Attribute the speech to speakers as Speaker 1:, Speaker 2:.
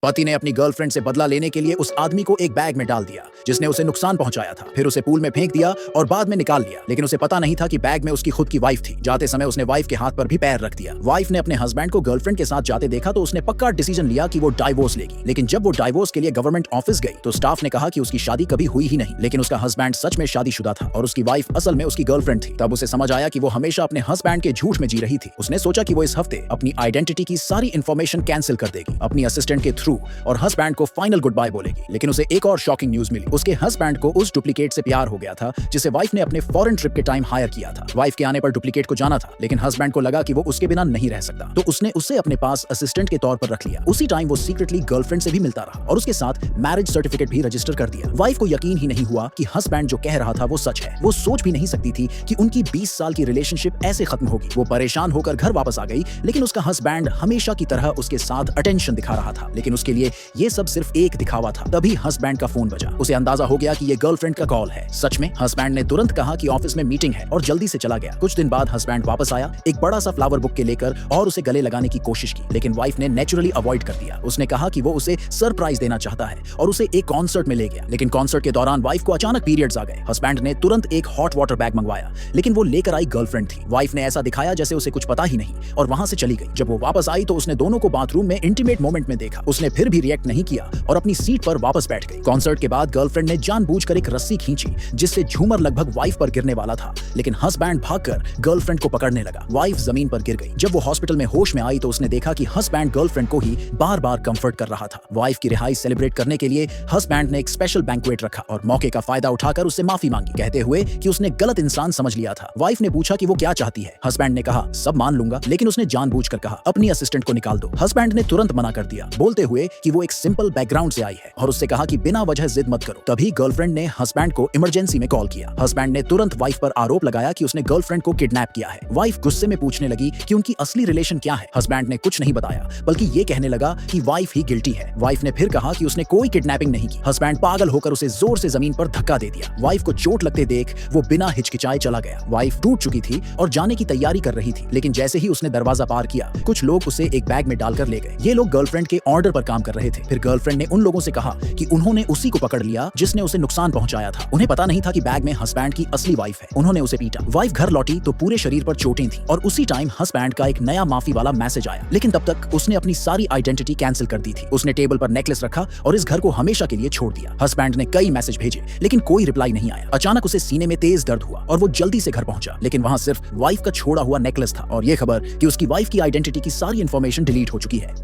Speaker 1: पति ने अपनी गर्लफ्रेंड से बदला लेने के लिए उस आदमी को एक बैग में डाल दिया जिसने उसे नुकसान पहुंचाया था। फिर उसे पूल में फेंक दिया और बाद में निकाल लिया, लेकिन उसे पता नहीं था कि बैग में उसकी खुद की वाइफ थी। जाते समय उसने वाइफ के हाथ पर भी पैर रख दिया। वाइफ ने अपने हस्बैंड को गर्लफ्रेंड के साथ जाते देखा तो उसने पक्का डिसीजन लिया कि वो डाइवोर्स लेगी। लेकिन जब वो डाइवोर्स के लिए गवर्नमेंट ऑफिस गई तो स्टाफ ने कहा कि उसकी शादी कभी हुई ही नहीं, लेकिन उसका हस्बैंड सच में शादीशुदा था और उसकी वाइफ असल में उसकी गर्लफ्रेंड थी। तब उसे समझ आया कि वो हमेशा अपने हस्बैंड के झूठ में जी रही थी। उसने सोचा कि वो इस हफ्ते अपनी आइडेंटिटी की सारी इंफॉर्मेशन कैंसिल कर देगी अपनी असिस्टेंट के थ्रू और हस्बैंड को फाइनल गुड बाय बोलेगी। लेकिन उसे एक और शॉकिंग न्यूज मिली। उसके हस्बैंड को उस डुप्लीकेट से प्यार हो गया था जिसे वाइफ ने अपने फॉरेन ट्रिप के टाइम हायर किया था। वाइफ के आने पर डुप्लीकेट को जाना था, लेकिन हस्बैंड को लगा कि वो उसके बिना नहीं रह सकता, तो उसने उसे अपने पास असिस्टेंट के तौर पर रख लिया। उसी टाइम वो सीक्रेटली गर्लफ्रेंड से भी मिलता रहा और उसके साथ मैरिज सर्टिफिकेट भी रजिस्टर कर दिया। वाइफ को यकीन ही नहीं हुआ कि हस्बैंड जो कह रहा था वो सच है। वो सोच भी नहीं सकती थी कि उनकी 20 साल की रिलेशनशिप ऐसे खत्म होगी। वो परेशान होकर घर वापस आ गई, लेकिन उसका हस्बैंड हमेशा की तरह उसके साथ अटेंशन दिखा रहा था, लेकिन उसके लिए ये सब सिर्फ एक दिखावा था। तभी हस्बैंड का फोन बजा। उसे अंदाजा हो गया कि ये गर्लफ्रेंड का कॉल है। सच में हस्बैंड ने तुरंत कहा कि ऑफिस में मीटिंग है और जल्दी से चला गया। कुछ दिन बाद हस्बैंड वापस आया एक बड़ा सा फ्लावर बुके लेकर और उसे गले लगाने की कोशिश की, लेकिन वाइफ ने नेचुरली अवॉइड कर दिया। उसने कहा कि वो उसे सरप्राइज देना चाहता है और उसे एक कॉन्सर्ट में ले गया, लेकिन कॉन्सर्ट के दौरान वाइफ को अचानक पीरियड्स आ गए। हस्बैंड ने तुरंत एक हॉट वाटर बैग मंगवाया, लेकिन वो लेकर आई गर्लफ्रेंड थी। वाइफ ने ऐसा दिखाया जैसे उसे कुछ पता ही नहीं और वहां से चली गई। जब वो वापस आई तो उसने दोनों को बाथरूम में इंटीमेट मोमेंट में देखा। उसने फिर भी रिएक्ट नहीं किया और अपनी सीट पर वापस बैठ गई। कॉन्सर्ट के बाद गर्लफ्रेंड ने जानबूझकर एक रस्सी खींची जिससे झूमर लगभग वाइफ पर गिरने वाला था, लेकिन हस्बैंड भागकर गर्लफ्रेंड को पकड़ने लगा। वाइफ जमीन पर गिर गई। जब वो हॉस्पिटल में होश में आई तो उसने देखा कि हस्बैंड गर्लफ्रेंड को ही बार-बार कंफर्ट कर रहा था। वाइफ की रिहाई सेलिब्रेट करने के लिए हस्बैंड ने एक स्पेशल बैंक्वेट रखा और मौके का फायदा उठाकर उससे माफी मांगी, कहते हुए कि उसने गलत इंसान समझ लिया था। वाइफ ने पूछा कि वो क्या चाहती है। हस्बैंड ने कहा सब मान लूंगा, लेकिन उसने जानबूझकर कहा अपनी असिस्टेंट को निकाल दो। हस्बैंड ने तुरंत मना कर दिया, बोलते हुए कि वो एक सिंपल बैकग्राउंड से आई है और उससे कहा कि बिना वजह जिद मत करो। तभी गर्लफ्रेंड ने हस्बैंड को इमरजेंसी में कॉल किया। हस्बैंड ने तुरंत वाइफ पर आरोप लगाया कि उसने गर्लफ्रेंड को किडनैप किया है। वाइफ गुस्से में पूछने लगी कि उनकी असली रिलेशन क्या है। हस्बैंड ने कुछ नहीं बताया, बल्कि ये कहने लगा कि वाइफ ही गिल्टी है। वाइफ ने फिर कहा कि उसने कोई किडनैपिंग नहीं की। हस्बैंड पागल होकर उसे जोर से जमीन पर धक्का दे दिया। वाइफ को चोट लगते देख वो बिना हिचकिचाए चला गया। वाइफ टूट चुकी थी और जाने की तैयारी कर रही थी, लेकिन जैसे ही उसने दरवाजा पार किया कुछ लोग उसे एक बैग में डालकर ले गए। ये लोग गर्लफ्रेंड के ऑर्डर पर काम कर रहे थे। फिर गर्लफ्रेंड ने उन लोगों से कहा कि उन्होंने उसी को पकड़ लिया जिसने उसे नुकसान पहुंचाया था। उन्हें पता नहीं था कि बैग में हस्बैंड की असली वाइफ है। उन्होंने उसे पीटा। वाइफ घर लौटी तो पूरे शरीर पर चोटें थी और उसी टाइम हस्बैंड का एक नया माफी वाला मैसेज आया, लेकिन तब तक उसने अपनी सारी आइडेंटिटी कैंसिल कर दी थी। उसने टेबल पर नेकलेस रखा और इस घर को हमेशा के लिए छोड़ दिया। हस्बैंड ने कई मैसेज भेजे, लेकिन कोई रिप्लाई नहीं आया। अचानक उसे सीने में तेज दर्द हुआ और वो जल्दी से घर पहुंचा, लेकिन वहां सिर्फ वाइफ का छोड़ा हुआ नेकलेस था और ये खबर कि उसकी वाइफ की आइडेंटिटी की सारी इंफॉर्मेशन डिलीट हो चुकी है।